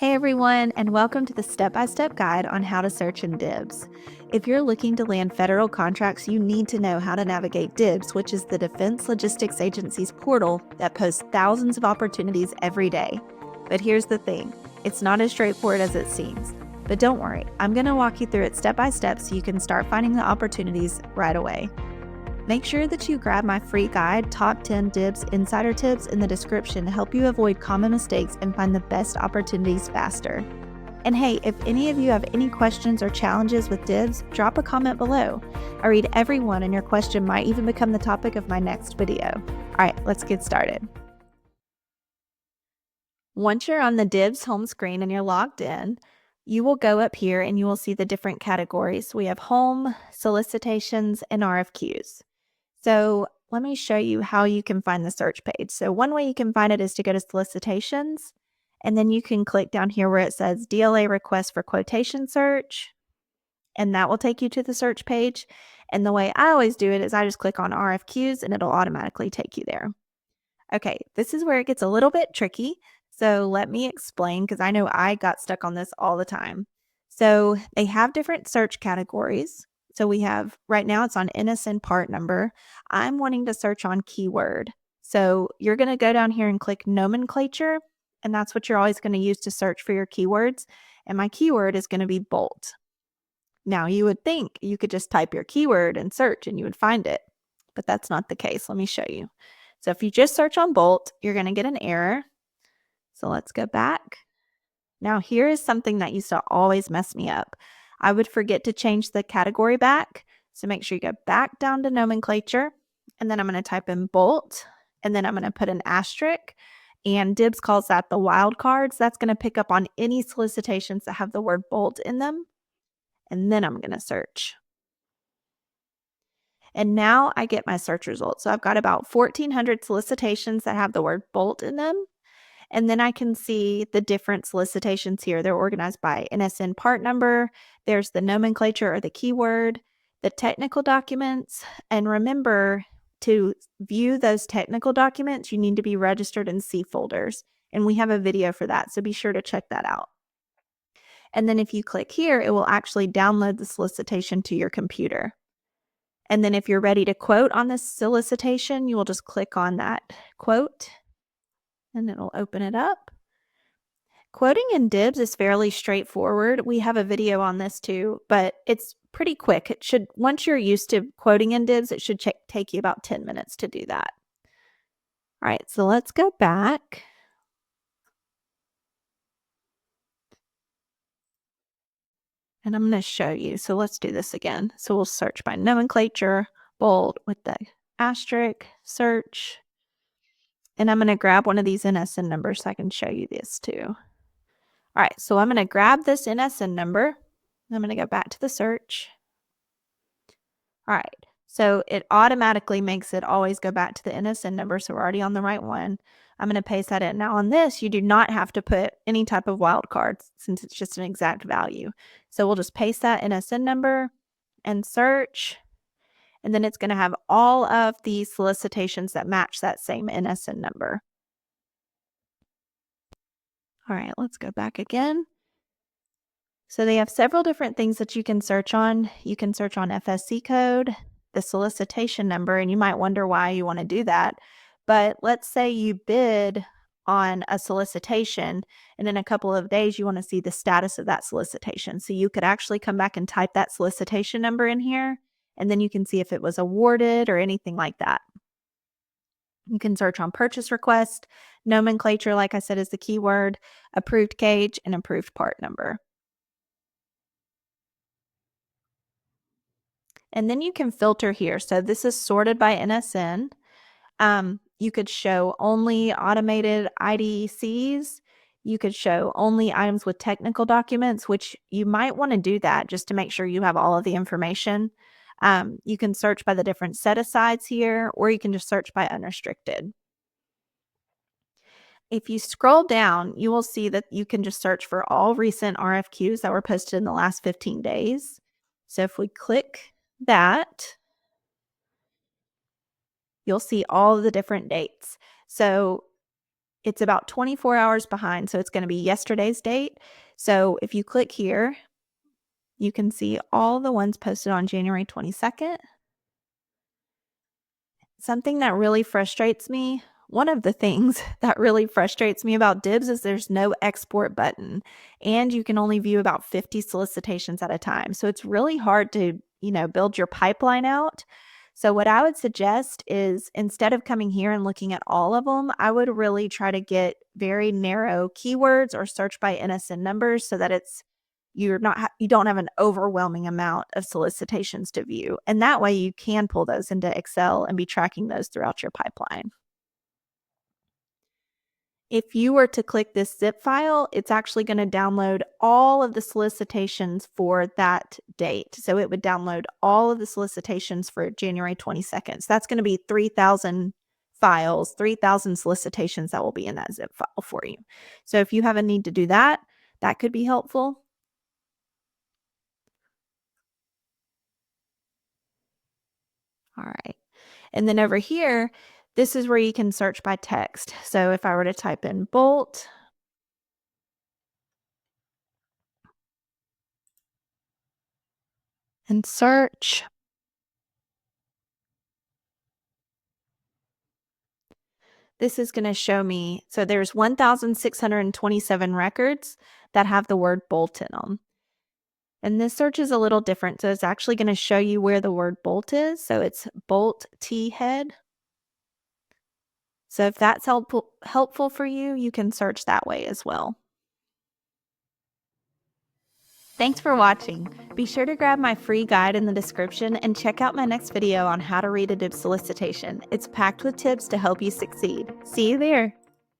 Hey everyone, and welcome to the step-by-step guide on how to search in DIBBS. If you're looking to land federal contracts, you need to know how to navigate DIBBS, which is the Defense Logistics Agency's portal that posts thousands of opportunities every day. But here's the thing, it's not as straightforward as it seems. But don't worry, I'm going to walk you through it step by step so you can start finding the opportunities right away. Make sure that you grab my free guide, Top 10 DIBBS Insider Tips, in the description to help you avoid common mistakes and find the best opportunities faster. And hey, if any of you have any questions or challenges with DIBBS, drop a comment below. I read every one, and your question might even become the topic of my next video. All right, let's get started. Once you're on the DIBBS home screen and you're logged in, you will go up here and you will see the different categories. We have home, solicitations, and RFQs. So let me show you how you can find the search page. So one way you can find it is to go to solicitations, and then you can click down here where it says DLA request for quotation search, and that will take you to the search page. And the way I always do it is I just click on RFQs and it'll automatically take you there. Okay, this is where it gets a little bit tricky. So let me explain, because I know I got stuck on this all the time. So they have different search categories. So we have, right now it's on NSN part number. I'm wanting to search on keyword. So you're going to go down here and click nomenclature, and that's what you're always going to use to search for your keywords. And my keyword is going to be bolt. Now you would think you could just type your keyword and search and you would find it, but that's not the case. Let me show you. So if you just search on bolt, you're going to get an error. So let's go back. Now here is something that used to always mess me up. I would forget to change the category back. So make sure you go back down to nomenclature, and then I'm going to type in bolt, and then I'm going to put an asterisk, and DIBBS calls that the wildcards. That's going to pick up on any solicitations that have the word bolt in them. And then I'm going to search. And now I get my search results. So I've got about 1,400 solicitations that have the word bolt in them. And then I can see the different solicitations here. They're organized by NSN part number. There's the nomenclature or the keyword, the technical documents. And remember, to view those technical documents, you need to be registered in C folders. And we have a video for that, so be sure to check that out. And then if you click here, it will actually download the solicitation to your computer. And then if you're ready to quote on this solicitation, you will just click on that quote, and it'll open it up. Quoting in DIBBS is fairly straightforward. We have a video on this too, but it's pretty quick. It should, once you're used to quoting in DIBBS, it should take you about 10 minutes to do that. All right, so let's go back. And I'm going to show you. So let's do this again. So we'll search by nomenclature, bold with the asterisk, search. And I'm going to grab one of these NSN numbers so I can show you this too. All right, so I'm going to grab this NSN number. I'm going to go back to the search. All right, so it automatically makes it always go back to the NSN number, so we're already on the right one. I'm going to paste that in. Now on this, you do not have to put any type of wildcards since it's just an exact value. So we'll just paste that NSN number and search, and then it's going to have all of the solicitations that match that same NSN number. All right, let's go back again. So they have several different things that you can search on. You can search on FSC code, the solicitation number, and you might wonder why you want to do that. But let's say you bid on a solicitation, and in a couple of days you want to see the status of that solicitation. So you could actually come back and type that solicitation number in here, and then you can see if it was awarded or anything like that. You can search on purchase request, nomenclature, like I said, is the keyword, approved cage, and approved part number. And then you can filter here. So this is sorted by NSN. You could show only automated IDCs. You could show only items with technical documents, which you might want to do that just to make sure you have all of the information. You can search by the different set-asides here, or you can just search by unrestricted. If you scroll down, you will see that you can just search for all recent RFQs that were posted in the last 15 days. So if we click that, you'll see all of the different dates. So it's about 24 hours behind, so it's going to be yesterday's date. So if you click here, you can see all the ones posted on January 22nd. Something that really frustrates me, one of the things that really frustrates me about DIBBS is there's no export button, and you can only view about 50 solicitations at a time. So it's really hard to, build your pipeline out. So what I would suggest is instead of coming here and looking at all of them, I would really try to get very narrow keywords or search by NSN numbers so that you don't have an overwhelming amount of solicitations to view. And that way you can pull those into Excel and be tracking those throughout your pipeline. If you were to click this zip file, it's actually going to download all of the solicitations for that date. So it would download all of the solicitations for January 22nd. So that's going to be 3,000 files, 3,000 solicitations that will be in that zip file for you. So if you have a need to do that, that could be helpful. All right. And then over here, this is where you can search by text. So if I were to type in Bolt, and search, this is going to show me, so there's 1,627 records that have the word Bolt in them. And this search is a little different. So it's actually going to show you where the word Bolt is. So it's Bolt T head. So if that's helpful for you, you can search that way as well. Thanks for watching. Be sure to grab my free guide in the description and check out my next video on how to read a DIBBS solicitation. It's packed with tips to help you succeed. See you there.